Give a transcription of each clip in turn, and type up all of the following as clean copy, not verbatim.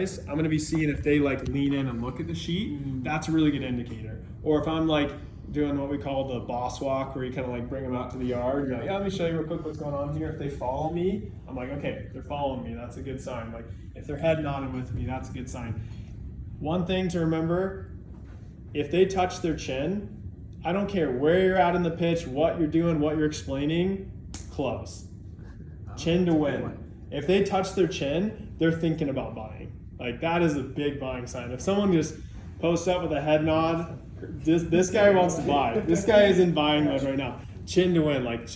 I'm going to be seeing if they like lean in and look at the sheet. That's a really good indicator. Or if I'm like doing what we call the boss walk, where you kind of like bring them out to the yard, you're like, yeah, let me show you real quick what's going on here. If they follow me, I'm like, okay, they're following me. That's a good sign. Like if they're head nodding with me, that's a good sign. One thing to remember, if they touch their chin, I don't care where you're at in the pitch, what you're doing, what you're explaining, close. Chin to win. If they touch their chin, they're thinking about buying. Like that is a big buying sign. If someone just posts up with a head nod, this guy wants to buy. This guy is in buying mode right now. Chin to win, like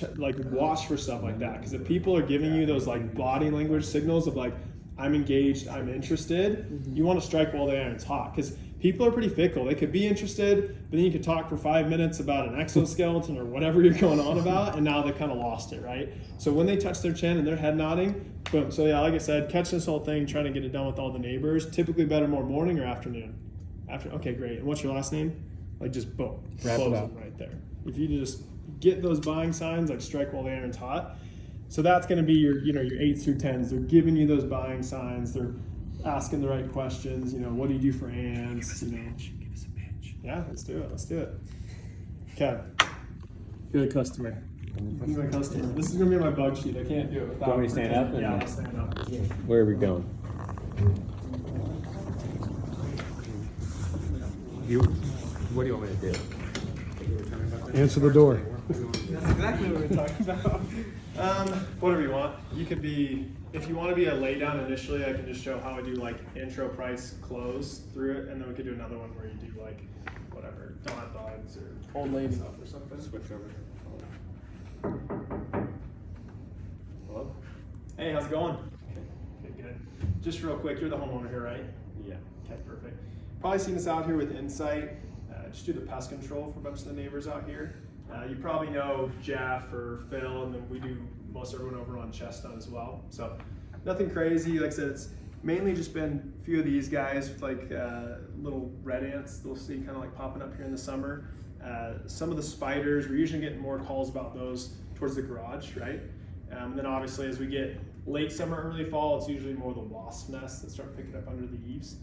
watch for stuff like that. Because if people are giving you those like body language signals of like, I'm engaged, I'm interested, you want to strike while the iron's hot. Because people are pretty fickle. They could be interested, but then you could talk for 5 minutes about an exoskeleton or whatever you're going on about, and now they kind of lost it, right? So when they touch their chin and they're head nodding, boom. So yeah, like I said, catch this whole thing, trying to get it done with all the neighbors. Typically better more morning or afternoon? Okay, great. And what's your last name? Like just boom, wrap it up right there. If you just get those buying signs, like strike while the iron's hot. So that's going to be your 8s through 10s. They're giving you those buying signs. They're asking the right questions. What do you do for ants? Give us a pitch. Yeah, let's do it. Okay. Good customer. He's my customer. This is going to be my bug sheet. I can't do it without. Want me to stand up? Yeah, I'll stand up. Where are we going? What do you want me to do? Answer the door. That's exactly what we're talking about. Whatever you want. You could be, if you want to be a lay down initially, I can just show how I do like intro, price, close through it, and then we could do another one where you do like whatever, donut bugs or old lady stuff or something. Switch over. Hello? Hey, how's it going? Good. Just real quick, you're the homeowner here, right? Yeah. Okay, perfect. Probably seen us out here with Insight. Just do the pest control for a bunch of the neighbors out here. You probably know Jeff or Phil, and then we do most everyone over on Chestnut as well. So nothing crazy. Like I said, it's mainly just been a few of these guys with like little red ants they'll see kind of like popping up here in the summer. Some of the spiders, we're usually getting more calls about those towards the garage, right? And then obviously as we get late summer, early fall, it's usually more the wasp nests that start picking up under the eaves.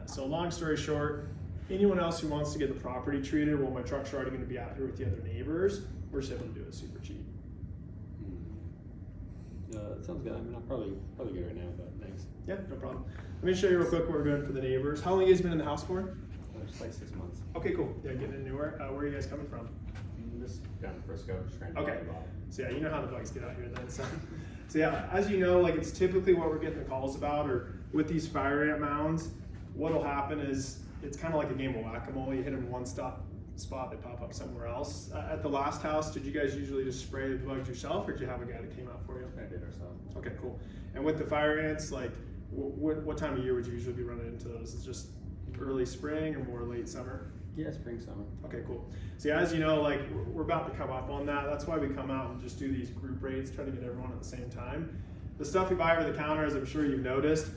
So long story short, anyone else who wants to get the property treated, well, my trucks are already going to be out here with the other neighbors. We're just able to do it super cheap. That sounds good. I mean, I'm probably good right now, but thanks. Yeah, no problem. Let me show you real quick what we're doing for the neighbors. How long have you guys been in the house for? Just like 6 months. Okay, cool. Yeah, getting in newer. Where are you guys coming from? Just down in Frisco, just trying to Okay. buy. So yeah, you know how the bugs get out here then. So yeah, as you know, like it's typically what we're getting the calls about, or with these fire ant mounds, what'll happen is it's kind of like a game of whack-a-mole. You hit them in one spot, they pop up somewhere else. At the last house, did you guys usually just spray the bugs yourself, or did you have a guy that came out for you? I did ourselves. Okay, cool. And with the fire ants, like what time of year would you usually be running into those? Is it just early spring or more late summer? Yeah, spring, summer. Okay, cool. So yeah, as you know, like we're about to come up on that. That's why we come out and just do these group rates, try to get everyone at the same time. The stuff we buy over the counter, as I'm sure you've noticed,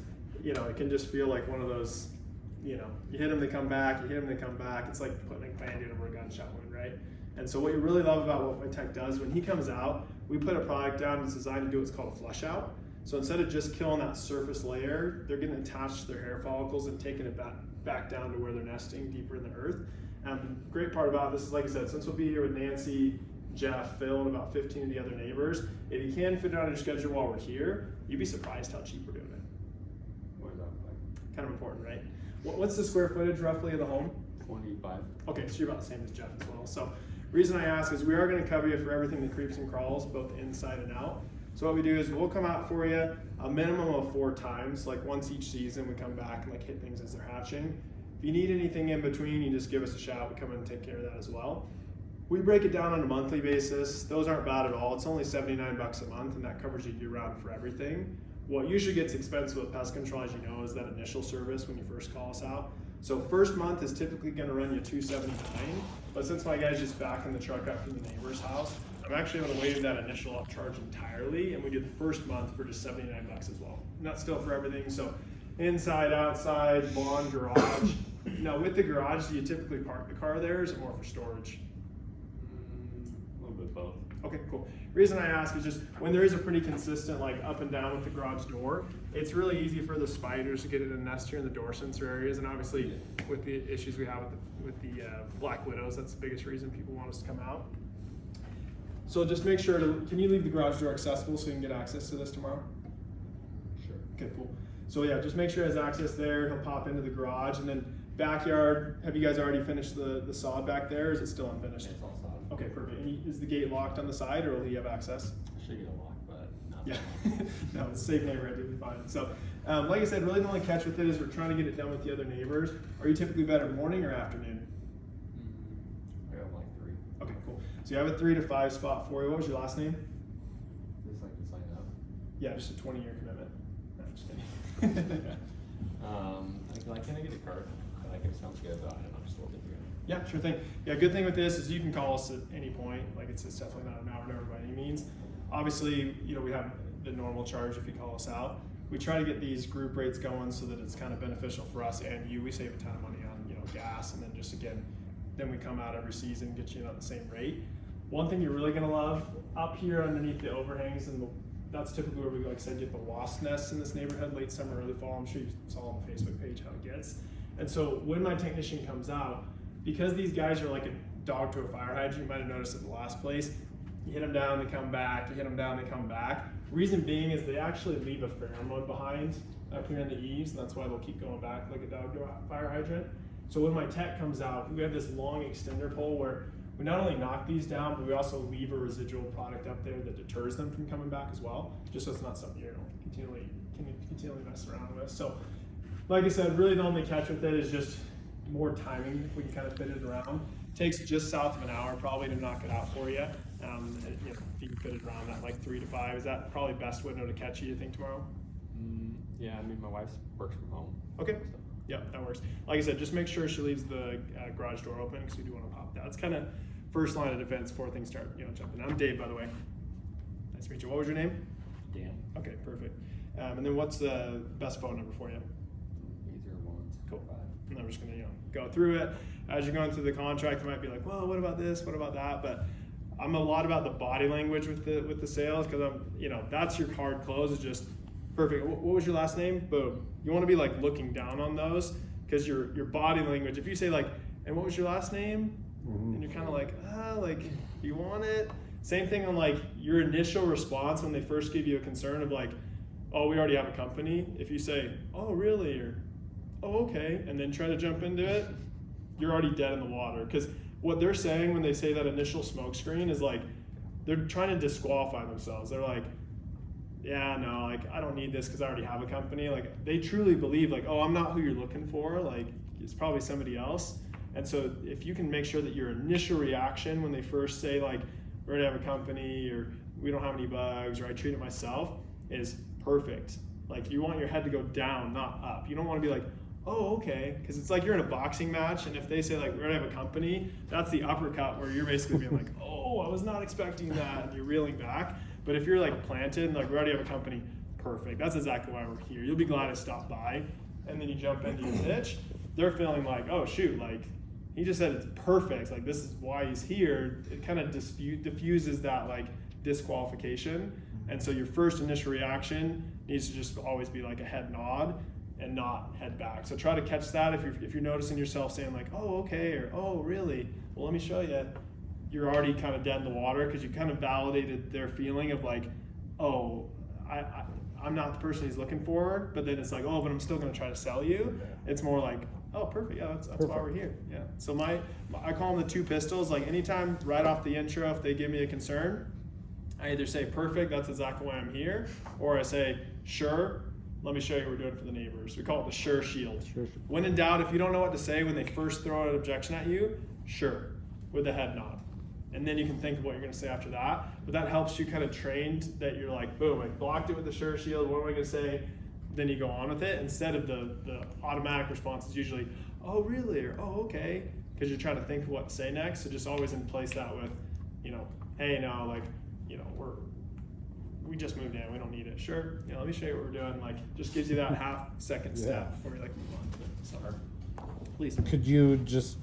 it can just feel like one of those, you hit them, they come back, you hit them, they come back. It's like putting a Band-Aid over a gunshot wound, right? And so what you really love about what my tech does, when he comes out, we put a product down that's designed to do what's called a flush out. So instead of just killing that surface layer, they're getting attached to their hair follicles and taking it back down to where they're nesting deeper in the earth. Great part about this is, like I said, since we'll be here with Nancy, Jeff, Phil, and about 15 of the other neighbors, if you can fit it on your schedule while we're here, you'd be surprised how cheap we're doing it. What is that like? Kind of important, right? What's the square footage roughly of the home? 25. Okay, so you're about the same as Jeff as well. So reason I ask is we are going to cover you for everything that creeps and crawls, both inside and out. So what we do is we'll come out for you a minimum of 4 times, like once each season we come back and like hit things as they're hatching. If you need anything in between, you just give us a shout. We come in and take care of that as well. We break it down on a monthly basis. Those aren't bad at all. It's only $79 a month, and that covers you year-round for everything. What usually gets expensive with pest control, as you know, is that initial service when you first call us out. So first month is typically going to run you $279, but since my guy's just backing the truck up from the neighbor's house, I'm actually able to waive that initial upcharge entirely, and we do the first month for just $79 as well. And that's still for everything. So inside, outside, lawn, garage. Now with the garage, do you typically park the car there, or is it more for storage? A little bit both. Okay, cool. Reason I ask is just when there is a pretty consistent like up and down with the garage door, it's really easy for the spiders to get in a nest here in the door sensor areas, and obviously with the issues we have with the black widows, that's the biggest reason people want us to come out. So just make sure to, can you leave the garage door accessible so you can get access to this tomorrow? Sure. Okay, cool. So yeah, just make sure he has access there. He'll pop into the garage, and then backyard. Have you guys already finished the sod back there, or is it still unfinished? It's all solid. Okay, perfect. And is the gate locked on the side, or will he have access? Should get a lock, but not. Yeah, no, it's a safe neighborhood, you'll be fine. So, like I said, really the only catch with it is we're trying to get it done with the other neighbors. Are you typically better morning or afternoon? I got like 3. Okay, cool. So you have a 3 to 5 spot for you. What was your last name? Just like to sign up. Yeah, just a 20-year commitment. No, I'm just kidding. Can I get a card? Like it sounds good, but I don't know, just a little bit here. Yeah, sure thing. Yeah, good thing with this is you can call us at any point. Like it's definitely not an hour number by any means. Obviously, we have the normal charge if you call us out. We try to get these group rates going so that it's kind of beneficial for us and you. We save a ton of money on gas, and then just again, then we come out every season and get you at the same rate. One thing you're really gonna love up here underneath the overhangs, and that's typically where we, like I said, get the wasp nests in this neighborhood late summer, early fall. I'm sure you saw on the Facebook page how it gets. And so when my technician comes out, because these guys are like a dog to a fire hydrant, you might have noticed at the last place, you hit them down, they come back, you hit them down, they come back. Reason being is they actually leave a pheromone behind up here in the eaves, and that's why they'll keep going back like a dog to a fire hydrant. So when my tech comes out, we have this long extender pole where we not only knock these down, but we also leave a residual product up there that deters them from coming back as well, just so it's not something you're continually mess around with. So like I said, really the only catch with it is just more timing if we can kind of fit it around. Takes just south of an hour probably to knock it out for you. If you can fit it around that like 3 to 5, is that probably best window to catch you think tomorrow? Yeah, I mean my wife works from home. Okay. Yeah, that works. Like I said, just make sure she leaves the garage door open because we do want to pop that. It's kind of first line of defense before things start jumping. I'm Dave, by the way. Nice to meet you. What was your name? Dan. Okay, perfect. And then what's the best phone number for you? 801. Cool. And I'm just gonna go through it. As you're going through the contract, you might be like, well, what about this? What about that? But I'm a lot about the body language with the sales, because I'm that's your hard close is just perfect. What was your last name? Boom. You want to be like looking down on those, because your body language. If you say like, and what was your last name? And you're kind of like, you want it? Same thing on like your initial response when they first give you a concern of like, oh, we already have a company. If you say, oh, really? Or, oh, okay. And then try to jump into it, you're already dead in the water. Because what they're saying when they say that initial smoke screen is like, they're trying to disqualify themselves. They're like, yeah, no, like I don't need this because I already have a company. Like they truly believe like, oh, I'm not who you're looking for. Like it's probably somebody else. And so if you can make sure that your initial reaction when they first say like, we already have a company, or we don't have any bugs, or I treat it myself, is perfect. Like you want your head to go down, not up. You don't want to be like, oh, okay, because it's like you're in a boxing match, and if they say like, we already have a company, that's the uppercut where you're basically being like, oh, I was not expecting that, and you're reeling back. But if you're like planted and like, we already have a company, perfect. That's exactly why we're here. You'll be glad I stopped by. And then you jump into your pitch. They're feeling like, oh shoot, like he just said it's perfect. Like this is why he's here. It kind of diffuses that like disqualification. And so your first initial reaction needs to just always be like a head nod and not head back. So try to catch that if you're noticing yourself saying like, oh, okay, or oh, really? Well, let me show you. You're already kind of dead in the water because you kind of validated their feeling of like, oh, I'm not the person he's looking for. But then it's like, oh, but I'm still going to try to sell you. It's more like, oh, perfect. Yeah, that's why we're here. Yeah. So I call them the 2 pistols. Like anytime right off the intro, if they give me a concern, I either say perfect, that's exactly why I'm here, or I say sure, let me show you what we're doing for the neighbors. We call it the sure shield. Sure. When in doubt, if you don't know what to say when they first throw an objection at you, sure, with a head nod. And then you can think of what you're going to say after that. But that helps you kind of trained that you're like, boom, I blocked it with the sure shield. What am I going to say? Then you go on with it. Instead of the automatic response is usually, oh, really? Or, oh, okay. Because you're trying to think of what to say next. So just always in place that with, hey, no, like, we just moved in. We don't need it. Sure. Let me show you what we're doing. Like, just gives you that half-second step before you like move on to it. So, please. Could you just,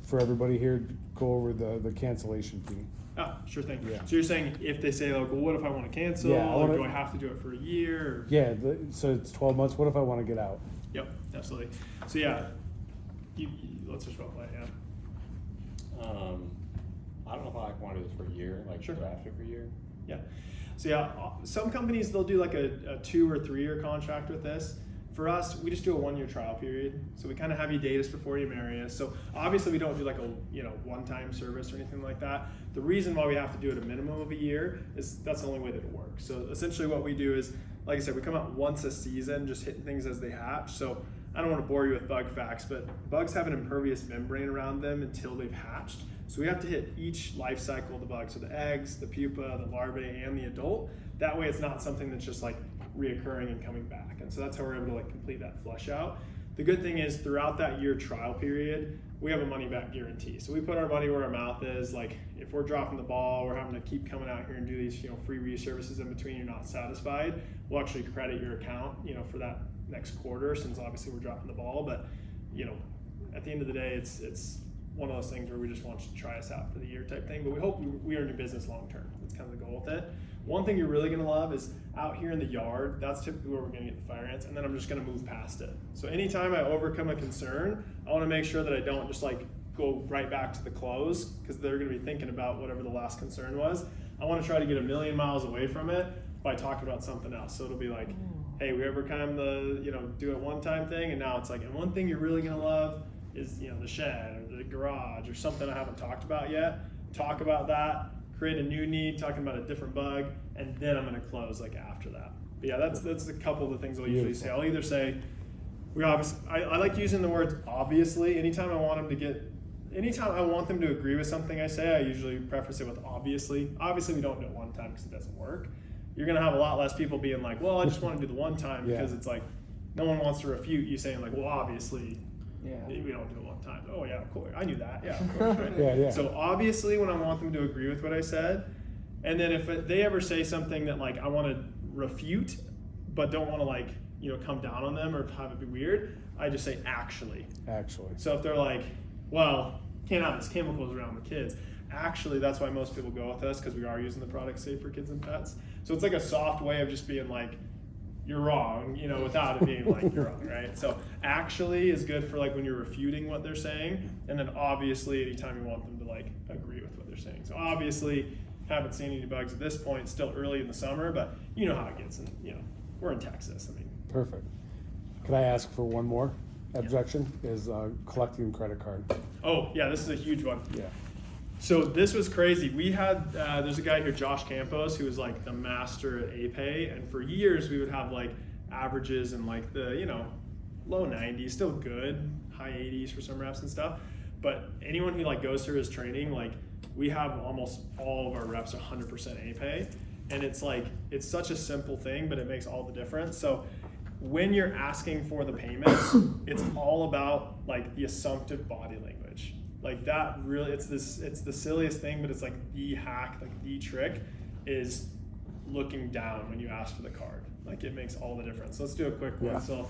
for everybody here, go over the cancellation fee? Oh, sure thing. Yeah. So you're saying if they say like, well, what if I want to cancel? Yeah, I or wanna- do I have to do it for a year? Or... Yeah, so it's 12 months. What if I want to get out? Yep, absolutely. So yeah, let's just roll that. Yeah. I don't know if I want to do this for a year, like Sure. draft it for a year. Yeah. So yeah, some companies they'll do like a 2 or 3 year contract with this. For us, we just do a 1 year trial period. So we kind of have you date us before you marry us. So obviously we don't do like a one-time service or anything like that. The reason why we have to do it a minimum of a year is that's the only way that it works. So essentially what we do is, like I said, we come out once a season, just hitting things as they hatch. So I don't want to bore you with bug facts, but bugs have an impervious membrane around them until they've hatched. So we have to hit each life cycle of the bug. So the eggs, the pupa, the larvae, and the adult. That way it's not something that's just like reoccurring and coming back. And so that's how we're able to like complete that flush out. The good thing is throughout that year trial period, we have a money back guarantee. So we put our money where our mouth is. Like if we're dropping the ball, we're having to keep coming out here and do these, free reservices in between, you're not satisfied, we'll actually credit your account, for that next quarter, since obviously we're dropping the ball. But, at the end of the day, it's one of those things where we just want you to try us out for the year type thing, but we hope we are in your business long term. That's kind of the goal with it. One thing you're really gonna love is out here in the yard, that's typically where we're gonna get the fire ants, and then I'm just gonna move past it. So anytime I overcome a concern, I wanna make sure that I don't just like go right back to the close, because they're gonna be thinking about whatever the last concern was. I wanna try to get a million miles away from it by talking about something else. So it'll be like, hey, we overcome the, do it one time thing, and now it's like, and one thing you're really gonna love is, the shed or the garage or something I haven't talked about yet. Talk about that, create a new need, talking about a different bug, and then I'm gonna close like after that. But yeah, that's a couple of the things I'll usually say. I'll either say, I like using the words obviously. Anytime I want them to agree with something I say, I usually preface it with obviously. Obviously we don't do it one time because it doesn't work. You're gonna have a lot less people being like, well, I just want to do the one time, because it's like, no one wants to refute you saying like, well, obviously, we don't do it one time. Oh yeah, of course, I knew that. Yeah, of course, right? Yeah. So obviously, when I want them to agree with what I said, and then if they ever say something that like I want to refute, but don't want to like come down on them or have it be weird, I just say actually. Actually. So if they're like, well, can't have these chemicals around the kids. Actually, that's why most people go with us, because we are using the product safe for kids and pets. So it's like a soft way of just being like, you're wrong, without it being like you're wrong, right? So actually is good for like when you're refuting what they're saying, and then obviously anytime you want them to like agree with what they're saying. So obviously haven't seen any bugs at this point, still early in the summer, but you know how it gets, and we're in Texas. I mean, Perfect. Could I ask for one more objection? Is collecting credit card. oh yeah, this is a huge one. Yeah. So this was crazy. We had, there's a guy here, Josh Campos, who was like the master at APay. And for years we would have like averages in like the, low 90s, still good, high 80s for some reps and stuff. But anyone who like goes through his training, like we have almost all of our reps 100% APay. And it's like, it's such a simple thing, but it makes all the difference. So when you're asking for the payments, it's all about like the assumptive body language. Like that really, it's the silliest thing, but it's like the hack, like the trick is looking down when you ask for the card. Like it makes all the difference. Let's do a quick one. Yeah. So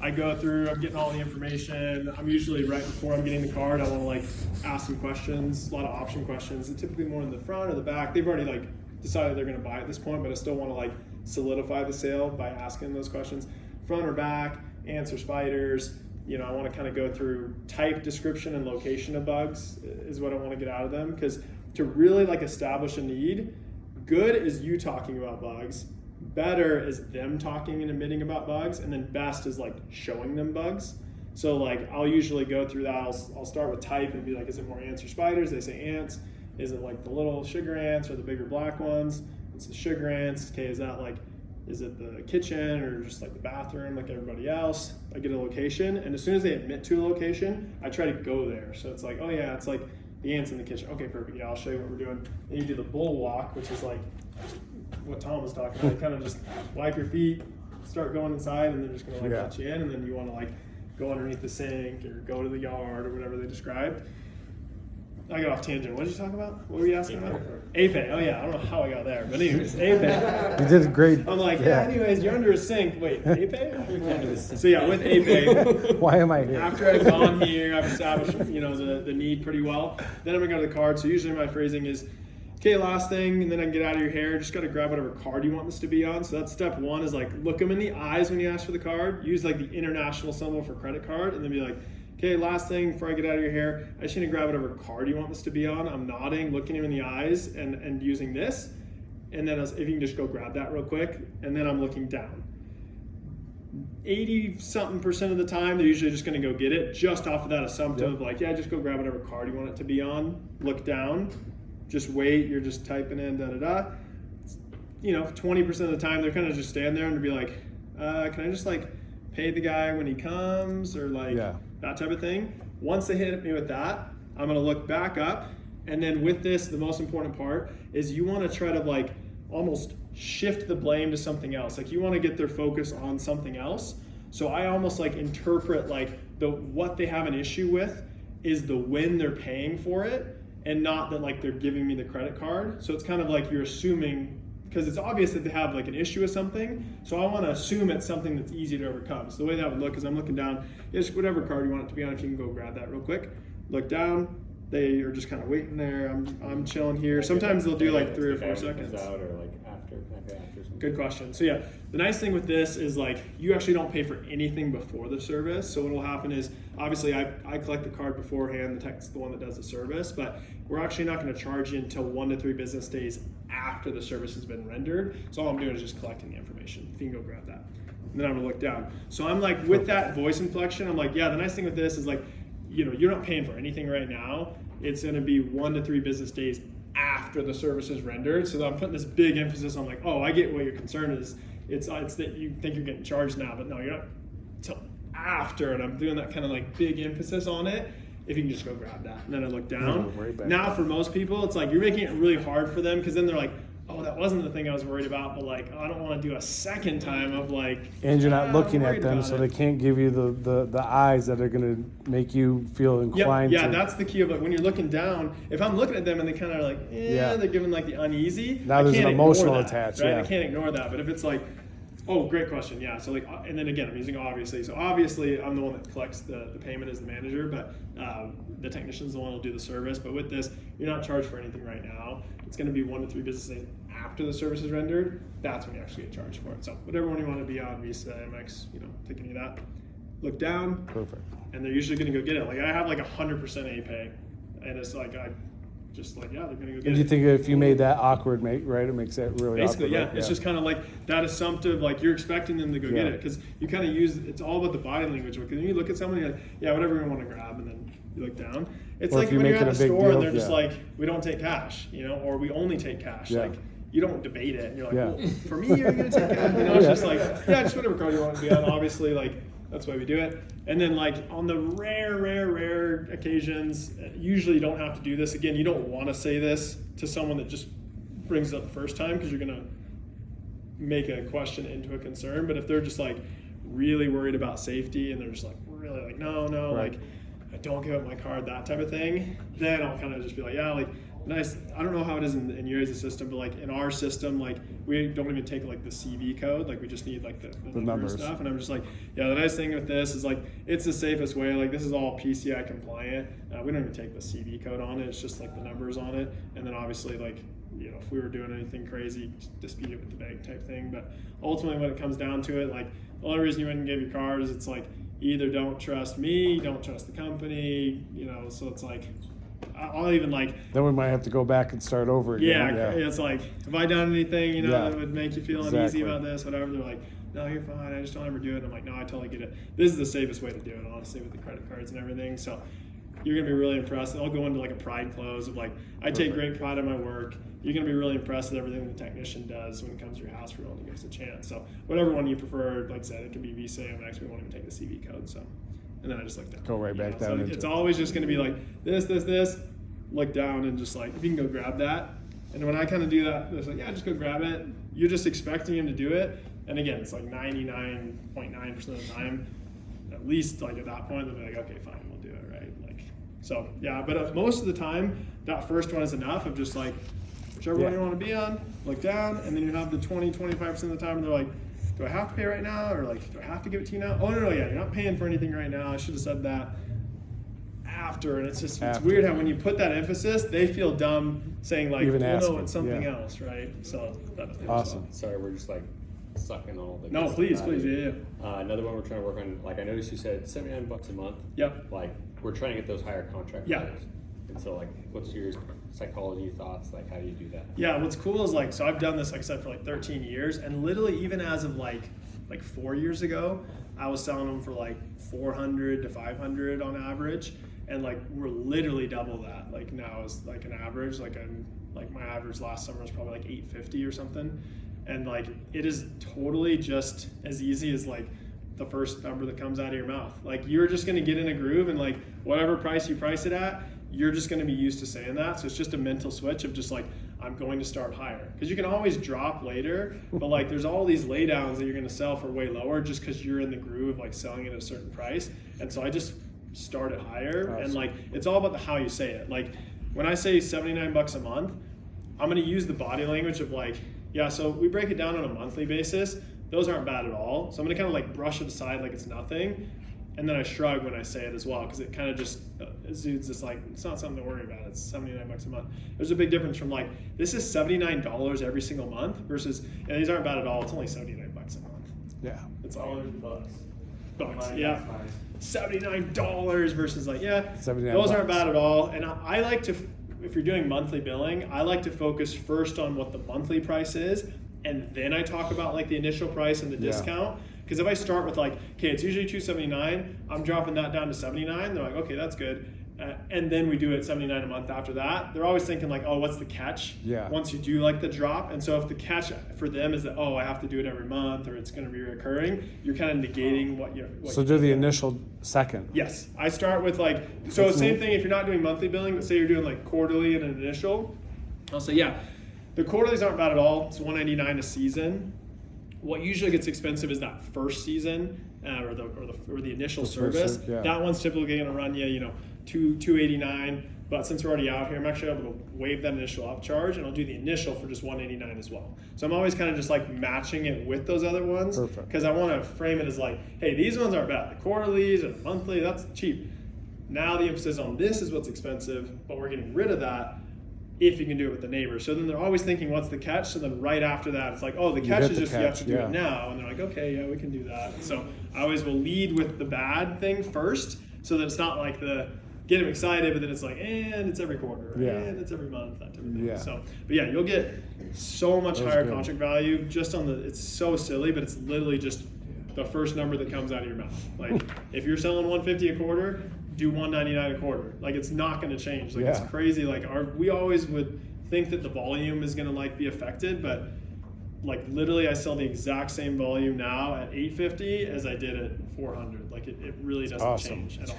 I go through, I'm getting all the information. I'm usually right before I'm getting the card, I want to like ask some questions, a lot of option questions, and typically more in the front or the back. They've already like decided they're going to buy at this point, but I still want to like solidify the sale by asking those questions. Front or back, answer spiders. I want to kind of go through type, description, and location of bugs is what I want to get out of them, because to really like establish a need, good is you talking about bugs, better is them talking and admitting about bugs, and then best is like showing them bugs. So like I'll usually go through that. I'll start with type and be like, is it more ants or spiders? They say ants. Is it like the little sugar ants or the bigger black ones? It's the sugar ants. Okay, is that like, is it the kitchen or just like the bathroom like everybody else? I get a location, and as soon as they admit to a location, I try to go there. So it's like, oh yeah, it's like the ants in the kitchen. Okay, perfect. Yeah, I'll show you what we're doing. Then you do the bull walk, which is like what Tom was talking about. You kind of just wipe your feet, start going inside, and they're just gonna like let you in, and then you want to like go underneath the sink or go to the yard or whatever they described. I got off tangent. What did you talk about? What were you asking about? APay. Oh yeah, I don't know how I got there, but anyways, APay. You did great. I'm like, yeah. Anyways, you're under a sink. Wait, APay? So yeah, with APay. Why am I here? After I've gone here, I've established the need pretty well. Then I'm gonna go to the card. So usually my phrasing is, okay, last thing, and then I can get out of your hair. Just got to grab whatever card you want this to be on. So that's step one, is like look them in the eyes when you ask for the card. Use like the international symbol for credit card, and then be like, okay, last thing before I get out of your hair, I just need to grab whatever card you want this to be on. I'm nodding, looking him in the eyes, and using this. And then if you can just go grab that real quick, and then I'm looking down. 80-something% of the time, they're usually just going to go get it, just off of that assumptive, like, yeah, just go grab whatever card you want it to be on. Look down, just wait. You're just typing in da-da-da. 20% of the time, they're kind of just stand there and be like, can I just like pay the guy when he comes, or like that type of thing. Once they hit me with that, I'm going to look back up. And then with this, the most important part is you want to try to like almost shift the blame to something else. Like you want to get their focus on something else. So I almost like interpret like what they have an issue with is the when they're paying for it, and not that like they're giving me the credit card. So it's kind of like you're assuming, because it's obvious that they have like an issue with something. So I want to assume it's something that's easy to overcome. So the way that would look is I'm looking down, just whatever card you want it to be on, if you can go grab that real quick. Look down. They are just kind of waiting there. I'm chilling here. Sometimes they'll do like 3 or 4 seconds. Out or like after, can I pay after something? Good question. So yeah, the nice thing with this is like you actually don't pay for anything before the service. So what will happen is obviously I collect the card beforehand. The tech's the one that does the service, but we're actually not going to charge you until 1 to 3 business days after the service has been rendered. So all I'm doing is just collecting the information. If you can go grab that, and then I'm gonna look down. So I'm like with that voice inflection, I'm like, yeah. The nice thing with this is like, you're not paying for anything right now. It's going to be 1 to 3 business days after the service is rendered. So I'm putting this big emphasis on like, oh, I get what your concern is. It's that you think you're getting charged now, but no, you're not till after. And I'm doing that kind of like big emphasis on it. If you can just go grab that, and then I look down. Now for most people, it's like you're making it really hard for them, because then they're like, oh, that wasn't the thing I was worried about, but like, oh, I don't want to do a second time of like. And you're not looking at them, so they can't give you the eyes that are going to make you feel inclined. Yeah, that's the key of like when you're looking down. If I'm looking at them and they kind of like, they're giving like the uneasy. Now there's an emotional attach, right? I can't ignore that. But if it's like, oh, great question. Yeah. So like, and then again, I'm using obviously. So obviously, I'm the one that collects the payment as the manager, but the technician's the one who'll do the service. But with this, you're not charged for anything right now. It's going to be 1 to 3 business days after the service is rendered. That's when you actually get charged for it. So whatever one you want to be on, Visa, Amex, take any of that. Look down. Perfect. And they're usually going to go get it. Like I have like 100% A-Pay, and it's like I just like, yeah, they're going to go get it. And do you think if you made that awkward, right? It makes that really basically, awkward. Yeah. It's just kind of like that assumptive, like you're expecting them to go get it, because you kind of it's all about the body language. Because when you look at someone, you're like, yeah, whatever you want to grab, and then you look down. It's like when you're at a store and they're just like, we don't take cash, or we only take cash. Yeah. Like you don't debate it. And you're like, well, for me, you're going to take cash. It's just like, yeah, just whatever card you want to be on. Obviously, like that's why we do it. And then like on the rare occasions, usually you don't have to do this. Again, you don't want to say this to someone that just brings it up the first time, because you're going to make a question into a concern. But if they're just like really worried about safety and they're just like really like, no, right. like I don't give up my card, that type of thing, then I'll kind of just be like, yeah, like nice. I don't know how it is in your guys' system, but like in our system, like we don't even take like the CV code. Like we just need like the numbers and stuff. And I'm just like, yeah, the nice thing with this is like, it's the safest way. Like this is all PCI compliant. We don't even take the CV code on it. It's just like the numbers on it. And then obviously like, if we were doing anything crazy, dispute it with the bank type thing. But ultimately when it comes down to it, like the only reason you wouldn't give your card is it's like, either don't trust me, don't trust the company, so it's like, I'll even like. Then we might have to go back and start over again. Yeah. It's like, have I done anything, that would make you feel uneasy Exactly. about this, whatever? They're like, no, you're fine, I just don't ever do it. I'm like, no, I totally get it. This is the safest way to do it, honestly, with the credit cards and everything. So you're gonna be really impressed. I'll go into like a pride close of like, I take great pride in my work. You're gonna be really impressed with everything the technician does when it comes to your house for willing to give us a chance. So whatever one you prefer, like I said, it can be Visa, Amex. We won't even take the CV code. So, and then I just look down. Go right back down. So it's always just gonna be like this. Look down and just like, if you can go grab that. And when I kind of do that, it's like, yeah, just go grab it. You're just expecting him to do it. And again, it's like 99.9% of the time, at least like at that point, they'll be like, okay, fine, we'll do it, right? Like, so yeah, but most of the time, that first one is enough of just like, whichever one you want to be on, look down, and then you have the 20-25% of the time, and they're like, do I have to pay right now? Or like, do I have to give it to you now? Oh, no, yeah, you're not paying for anything right now. I should have said that. after, and it's just it's After. weird how when you put that emphasis, they feel dumb saying like, Even well, no, asking, it's something yeah. else, right? So that's Awesome. Sorry, we're just like sucking all the. No, good please, stuff out of please, it. yeah. Another one we're trying to work on. Like I noticed you said $79 a month. Yep. Like we're trying to get those higher contract Yeah. values. And so like, what's your psychology thoughts? Like, how do you do that? Yeah, what's cool is like, so I've done this, like I said, for like 13 years, and literally even as of like 4 years ago, I was selling them for like 400 to 500 on average, and like we're literally double that. Like now is like an average, like my average last summer was probably like 850 or something, and like it is totally just as easy as like the first number that comes out of your mouth. Like you're just gonna get in a groove, and like whatever price you price it at, you're just going to be used to saying that. So it's just a mental switch of just like, I'm going to start higher. Because you can always drop later, but like there's all these laydowns that you're going to sell for way lower just because you're in the groove of like selling it at a certain price. And so I just start it higher. Awesome. And like, it's all about the how you say it. Like when I say $79 a month, I'm going to use the body language of like, yeah, so we break it down on a monthly basis. Those aren't bad at all. So I'm going to kind of like brush it aside like it's nothing. And then I shrug when I say it as well, because it kind of just exudes this like, it's not something to worry about. It's $79 a month. There's a big difference from like, this is $79 every single month versus, and these aren't bad at all. It's only $79 a month. Yeah. It's all Bucks. bucks. Yeah. $79 versus like, yeah, 79 those aren't bucks. bad at all. And I like to, if you're doing monthly billing, I like to focus first on what the monthly price is, and then I talk about like the initial price and the Yeah. discount. Because if I start with like, okay, it's usually $279, I'm dropping that down to $79. They're like, okay, that's good. And then we do it $79 a month after that. They're always thinking like, oh, what's the catch? Yeah. Once you do like the drop, and so if the catch for them is that, oh, I have to do it every month or it's going to be recurring, you're kind of negating what you're. So do the initial second. Yes, I start with like, so same thing if you're not doing monthly billing, but say you're doing like quarterly and an initial, I'll say, yeah, the quarterlies aren't bad at all. It's $199 a season. What usually gets expensive is that first season or the initial The first service. yeah. That one's typically going to run you, $289. But since we're already out here, I'm actually able to waive that initial upcharge, and I'll do the initial for just $189 as well. So I'm always kind of just like matching it with those other ones, Perfect. because I want to frame it as like, hey, these ones aren't bad. The quarterlies or the monthly, that's cheap. Now the emphasis on this is what's expensive, but we're getting rid of that if you can do it with the neighbor. So then they're always thinking, what's the catch? So then right after that, it's like, oh, the catch hit is the just you have catch, to do yeah. it now. And they're like, okay, yeah, we can do that. So I always will lead with the bad thing first, so that it's not like the get them excited, but then it's like, and it's every quarter, Yeah. and it's every month, that type of thing. Yeah. So, but yeah, you'll get so much That was higher good. contract value just on it's so silly, but it's literally just the first number that comes out of your mouth. Like if you're selling $150 a quarter, do $199 a quarter. Like it's not going to change. Like Yeah. it's crazy. Like we always would think that the volume is going to like be affected, but like literally I sell the exact same volume now at $850 as I did at $400. Like it really doesn't Awesome. change at all.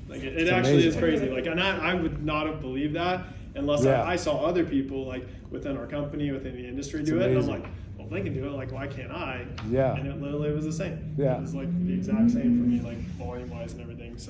Like it It's actually is amazing. crazy. Like and I would not have believed that unless Yeah. I saw other people like within our company, within the industry It's do it. And I'm amazing. like, well, if they can do it, like why can't I? Yeah. And it literally was the same. Yeah. It was like the exact same for me, like volume wise and everything. So